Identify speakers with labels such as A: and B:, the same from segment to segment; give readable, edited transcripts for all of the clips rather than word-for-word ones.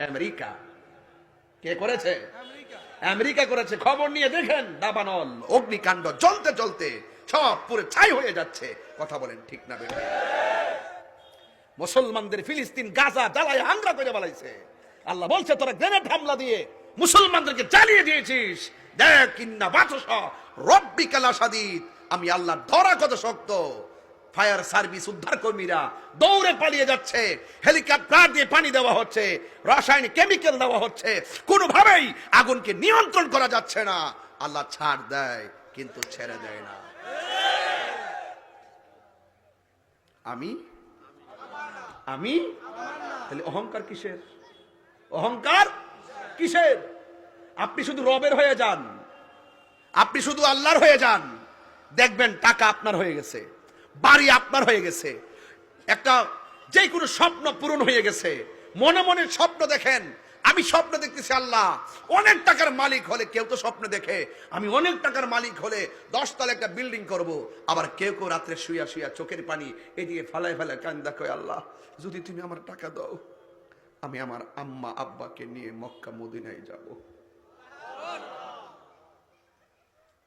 A: America. কে করেছে? America করেছে। খবর নিয়ে দেখেন, দাবানল অগ্নিকাণ্ড জ্বলতে জ্বলতে সব পুরো ছাই হয়ে যাচ্ছে। কথা বলেন ঠিক না বেঠিক? মুসলমানদের ফিলিস্তিন গাজা জ্বালায় হাঙ্গা করে বলাইছে। আল্লাহ বলছে তোরা গ্রেনেড হামলা দিয়ে মুসলমানদেরকে জ্বালিয়ে দিয়েছিস। দেখ ইন্না বাতশ রব্বিকাল শাদীদ, আমি আল্লাহর ধরা কত শক্ত। ফায়ার সার্ভিস উদ্ধার কর্মীরা দৌড়ে পালিয়ে যাচ্ছে, হেলিকপ্টার দিয়ে পানি দেওয়া হচ্ছে, রাসায়নিক কেমিক্যাল দেওয়া হচ্ছে, কোনোভাবেই আগুনকে নিয়ন্ত্রণ করা যাচ্ছে না। আল্লাহ ছাড় দেয় কিন্তু ছেড়ে দেয় না। আমি আমি তাহলে অহংকার কিসের? অহংকার কিসের? আপনি শুধু রবের হয়ে যান, আপনি শুধু আল্লাহর হয়ে যান, দেখবেন টাকা আপনার হয়ে গেছে, বাড়ি আপনার হয়ে গেছে, একটা যে কোনো স্বপ্ন পূরণ হয়ে গেছে। মনে মনে স্বপ্ন দেখেন, আমি স্বপ্ন দেখতেছি আল্লাহ অনেক টাকার মালিক হলে, কেউ তো স্বপ্ন দেখে আমি অনেক টাকার মালিক হলে 10 তলা একটা বিল্ডিং করব। আবার কেউ কেউ রাত্রে শুয়া শুয়া চোখের পানি এদিকে ফেলায় ফেলায় কান্দা কয়, আল্লাহ যদি তুমি আমার টাকা দাও, আমি আমার আম্মা আব্বাকে নিয়ে মক্কা মদিনায় যাব।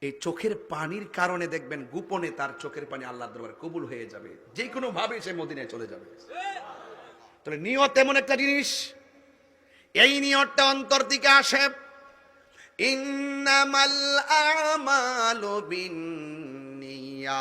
A: এই চোখের পানির কারণে দেখবেন গোপনে তার চোখের পানি আল্লাহর দরবারে কবুল হয়ে যাবে, যে কোনো ভাবে সে মদিনায় চলে যাবে। তাহলে নিয়ত এমন একটা জিনিস, এই নিয়তটা অন্তর থেকে আসে। ইন্নামাল আমালু বিন্নিয়াত,